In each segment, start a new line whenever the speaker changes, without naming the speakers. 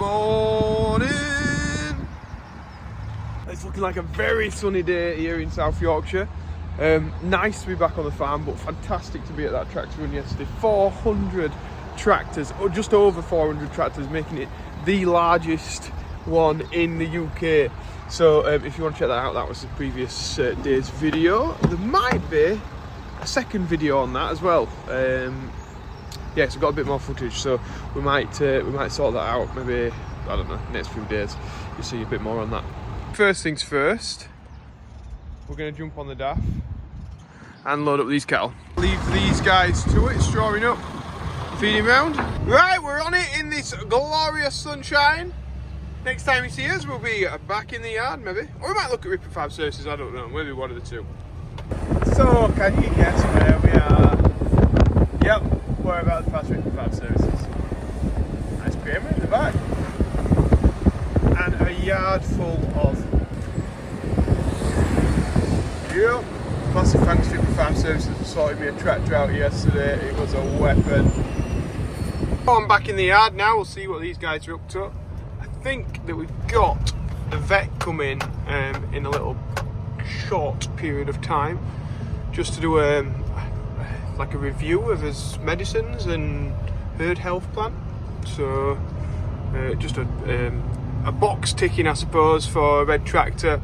morning. It's looking like a very sunny day here in South Yorkshire. Nice to be back on the farm, but fantastic to be at that tractor run yesterday. 400 tractors, or just over 400 tractors, making it the largest one in the UK. So if you want to check that out, that was the previous day's video. There might be a second video on that as well. Yeah, so we've got a bit more footage, so we might sort that out maybe, I don't know, next few days. You'll see a bit more on that. First things first, we're going to jump on the DAF and load up these cattle. Leave these guys to it, strawing up, feeding round. Right, we're on it in this glorious sunshine. Next time you see us, we'll be back in the yard maybe. Or we might look at Ripper 5 services, I don't know, maybe one of the two. So, can you guess where we are? Yep, we're about to pass Ripper 5 services. Nice pyramid in the back. And a yard full of... Yep. Massive thanks to Ripper 5 services for sorting me a tractor out yesterday. It was a weapon. I'm back in the yard now, we'll see what these guys are up to. I think that we've got the vet coming in a little short period of time, just to do like a review of his medicines and herd health plan. So just a box ticking, I suppose, for a red tractor,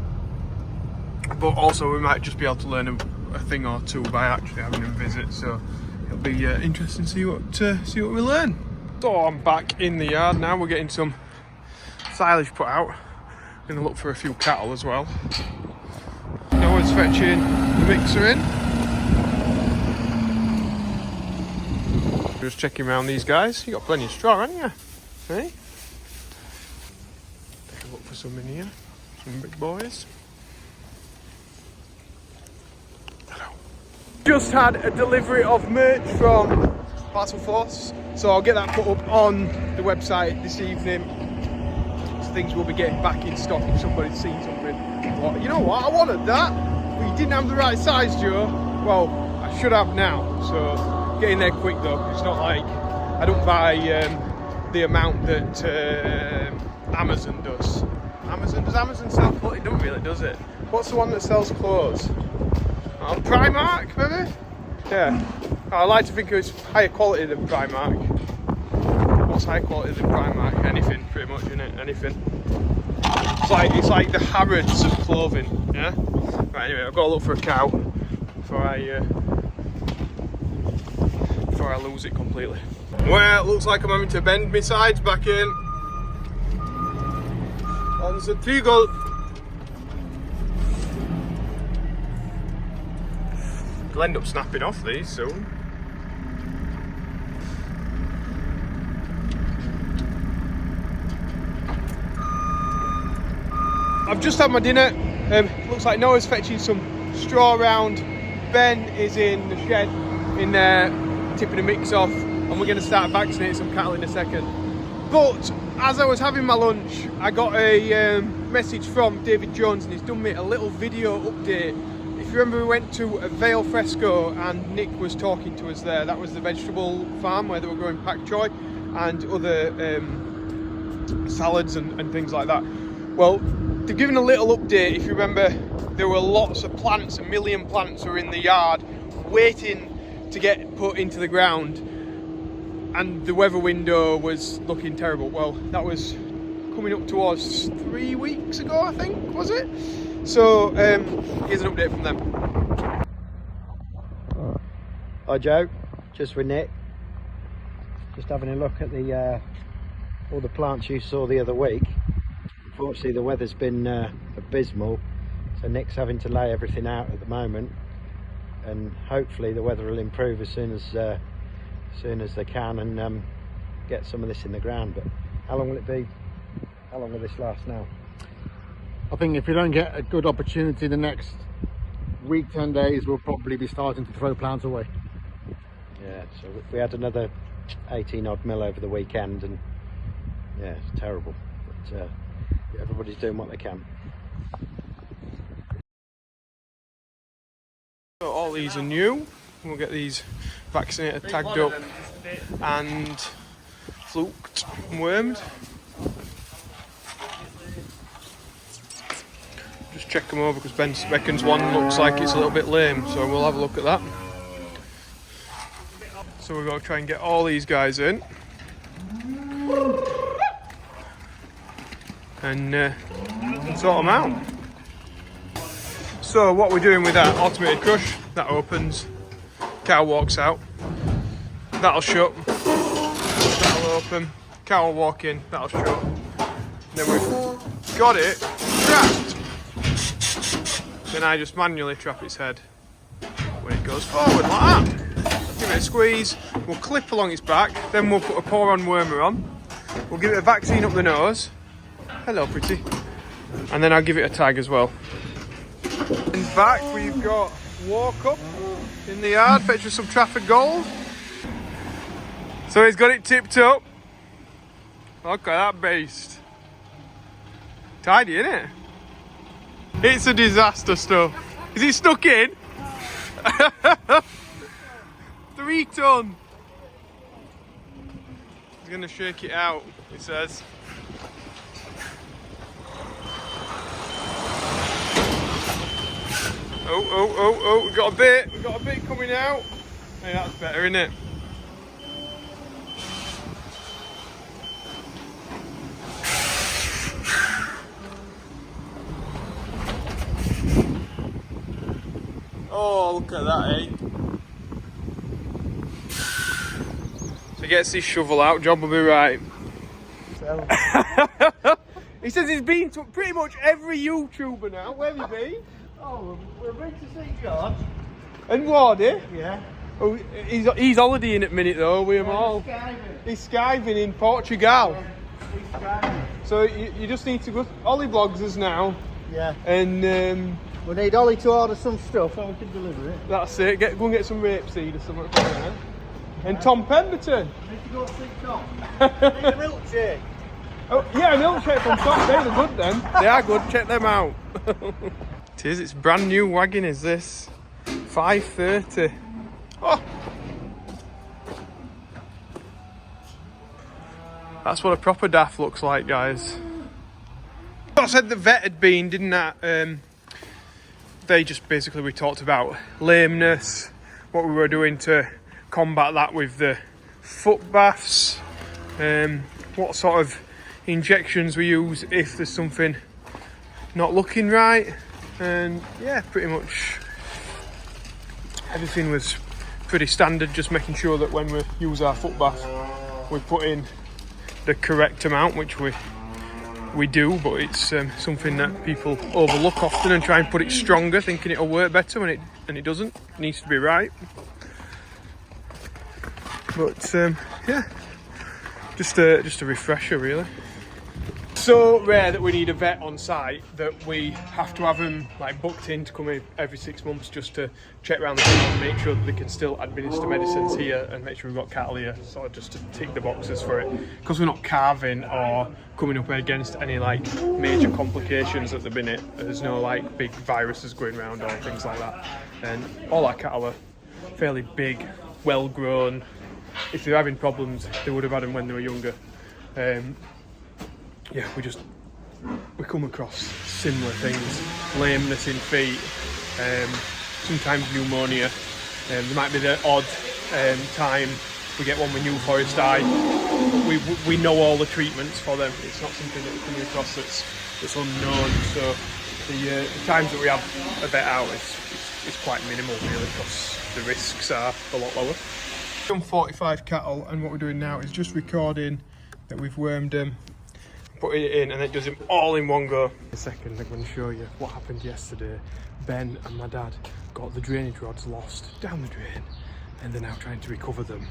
but also we might just be able to learn a thing or two by actually having him visit. So it'll be interesting to see what we learn. So I'm back in the yard now. We're getting some silage put out. I'm going to look for a few cattle as well. Noah's fetching the mixer in. Just checking around these guys. You got plenty of straw, haven't you? Hey? Take a look for some in here. Some big boys. Hello. Just had a delivery of merch from Parcel Force, so I'll get that put up on the website this evening. Things will be getting back in stock if somebody's seen something. Well, you know what? I wanted that, but you didn't have the right size, Joe. Well, I should have now. So get in there quick though. It's not like I don't buy the amount that Amazon does. Does Amazon sell clothes? It doesn't really, does it? What's the one that sells clothes? Oh, Primark, maybe? Yeah. I like to think it's higher quality than Primark. What's high quality than Primark? Anything, pretty much, isn't it? Anything. It's like the Harrods of clothing, yeah? Right, anyway, I've got to look for a cow before I lose it completely. Well, it looks like I'm having to bend my sides back in. On the Trigal. They'll end up snapping off these soon. I've just had my dinner. Looks like Noah's fetching some straw around. Ben is in the shed in there tipping a mix off, and we're going to start vaccinating some cattle in a second. But as I was having my lunch, I got a message from David Jones, and he's done me a little video update. If you remember, we went to a Vale Fresco and Nick was talking to us there. That was the vegetable farm where they were growing pak choy and other salads and things like that. Well, to give a little update, if you remember, there were lots of plants, a million plants were in the yard waiting to get put into the ground, and the weather window was looking terrible. Well, that was coming up towards 3 weeks ago, I think, was it? So here's an update from them.
Hi Joe, just with Nick. Just having a look at the all the plants you saw the other week. Unfortunately, the weather's been abysmal, so Nick's having to lay everything out at the moment, and hopefully the weather will improve as soon as they can, and get some of this in the ground. But how long will it be? How long will this last now?
I think if we don't get a good opportunity the next week, 10 days, we'll probably be starting to throw plants away.
Yeah, so we had another 18 odd mil over the weekend, and yeah, it's terrible. But everybody's doing what they can.
So all these are new. We'll get these vaccinated, tagged up and fluked and wormed. check them over because Ben reckons one looks like it's a little bit lame, so we'll have a look at that. So we're going to try and get all these guys in and sort them out. So what we're doing with that automated crush, that opens, cow walks out, that'll shut, that'll open, cow will walk in, that'll shut. Then we've got it trapped. Then I just manually trap its head when it goes forward like that. Give it a squeeze, we'll clip along its back, then we'll put a pour-on wormer on. We'll give it a vaccine up the nose. Hello, pretty. And then I'll give it a tag as well. In back, we've got walk up in the yard, fetch us some Trafford gold. So he's got it tipped up. Look at that beast. Tidy, isn't it? It's a disaster stuff. Is it stuck in? 3 ton. He's going to shake it out, it says. Oh, we've got a bit coming out. Hey, that's better, isn't it? Oh, look at that, eh? So he gets his shovel out, job will be right. He says he's been to pretty much every YouTuber now. Where have you been?
Oh, we've been to St. George.
And Wardy?
Yeah.
Oh, he's holidaying at the minute though, with them all. He's skiving in Portugal.
He's skiving.
So you just need to go. Ollie blogs us now.
Yeah.
And
we need Ollie to order some stuff so we can deliver it.
that's it. Go and get some rapeseed or something from there. And Tom Pemberton.
Need to go see Tom. Need a milkshake.
Oh yeah, a milkshake from Tom. They're good then. They are good. Check them out. It is. It's brand new wagon. Is this 530? Oh. That's what a proper daft looks like, guys. I said the vet had been, didn't I? They just basically, we talked about lameness, what we were doing to combat that with the foot baths, what sort of injections we use if there's something not looking right, and yeah, pretty much everything was pretty standard, just making sure that when we use our foot bath we put in the correct amount, which we do, but it's something that people overlook often and try and put it stronger, thinking it'll work better when it doesn't. It needs to be right. But yeah, just a refresher really. So rare that we need a vet on site that we have to have them like booked in to come in every 6 months just to check around the cattle and make sure that they can still administer medicines here and make sure we've got cattle here, sort of just to tick the boxes for it, because we're not calving or coming up against any like major complications at the minute. There's no like big viruses going around or things like that, and all our cattle are fairly big, well grown. If they're having problems, they would have had them when they were younger. Yeah, we come across similar things, lameness in feet, sometimes pneumonia. There might be the odd time we get one with New Forest eye. We know all the treatments for them. It's not something that we're coming across that's unknown. So the times that we have a vet out is quite minimal really, because the risks are a lot lower. 45 cattle, and what we're doing now is just recording that we've wormed them, putting it in, and it does them all in one go. In a second I'm going to show you what happened yesterday. Ben and my dad got the drainage rods lost down the drain, and they're now trying to recover them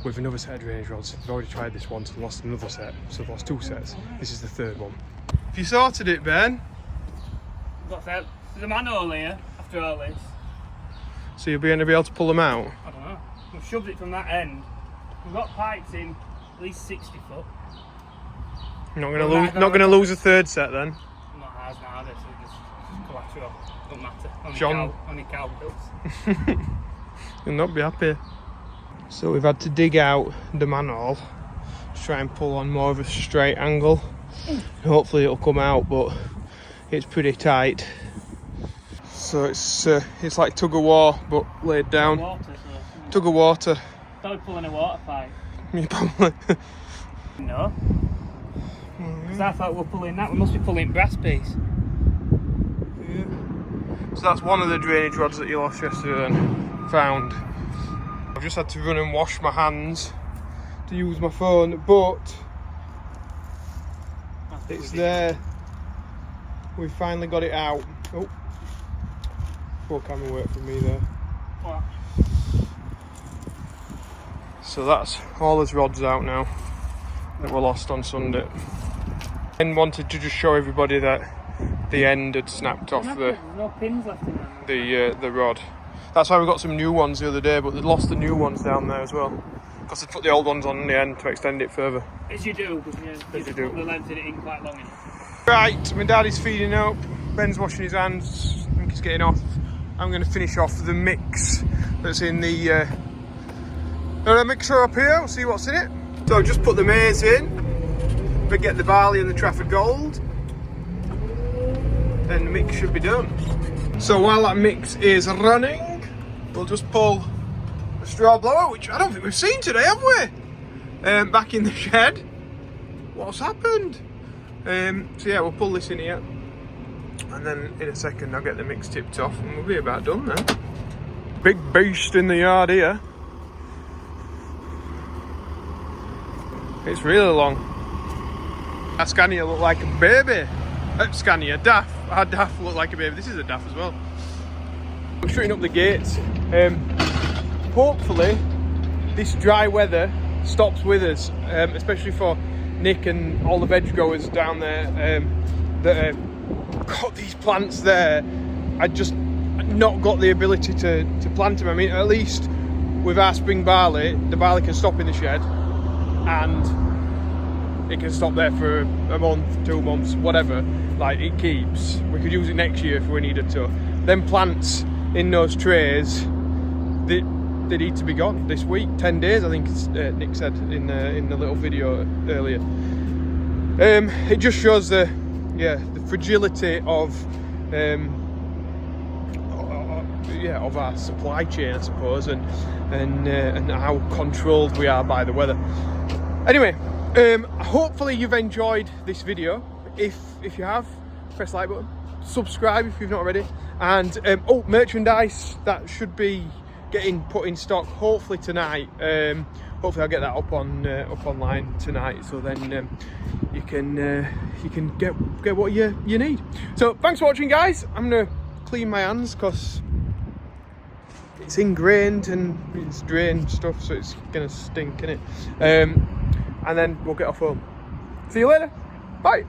with another set of drainage rods. They've already tried this once and lost another set, so they've lost 2 sets. This is the 3rd one. Have you sorted it, Ben?
What's that? There's a manhole here after all this.
So you'll be able to pull them out?
I don't know. We've shoved it from that end. We've got pipes in at least 60 foot.
Not going to lose a 3rd set then?
Not ours now, this is just collateral. Don't matter.
John.
Only cow pills.
You'll not be happy. So we've had to dig out the manhole to try and pull on more of a straight angle. Hopefully it'll come out, but it's pretty tight. So it's like tug of war, but laid down.
Water, so.
Tug of water.
Probably pulling a water pipe.
You probably.
No. Because I thought we're pulling that. We must be pulling brass piece.
Yeah. So that's one of the drainage rods that you lost yesterday then. Found. I've just had to run and wash my hands to use my phone, but it's there. We finally got it out. Oh, poor camera work for me there.
What?
So that's all his rods out now that were lost on Sunday. And wanted to just show everybody that the end had snapped off
There's no pins left in them.
the rod. That's why we got some new ones the other day, but they lost the new ones down there as well. Because they put the old ones on the end to extend it further.
As you do, because
As you do.
put the length in it in quite long enough.
Right, my daddy's feeding up, Ben's washing his hands, I think he's getting off. I'm going to finish off the mix that's in the mixer up here, we'll see what's in it. So I've just put the maize in, but get the barley and the Trafford Gold, then the mix should be done. So while that mix is running, we'll just pull the straw blower, which I don't think we've seen today, have we? Back in the shed. What's happened? So yeah, we'll pull this in here, and then in a second I'll get the mix tipped off and we'll be about done then. Big beast in the yard here. It's really long. That Scania looked like a baby. Scania, Daff. Our Daff looked like a baby. This is a Daff as well. I'm shutting up the gates. Hopefully this dry weather stops with us, especially for Nick and all the veg growers down there that have got these plants there. I just not got the ability to plant them. I mean, at least with our spring barley, the barley can stop in the shed and it can stop there for a month, 2 months, whatever. Like, it keeps. We could use it next year if we needed to. Then plants in those trays, they need to be gone this week. 10 days, I think Nick said in the little video earlier. It just shows the fragility of our supply chain, I suppose, and how controlled we are by the weather. Anyway, hopefully you've enjoyed this video. If you have, press the like button, subscribe if you've not already, and merchandise that should be getting put in stock hopefully tonight. Hopefully I'll get that up online tonight, so then you can get what you need. So thanks for watching, guys. I'm gonna clean my hands because it's ingrained and it's drained stuff, so it's gonna stink, innit? And then we'll get off home. See you later. Bye.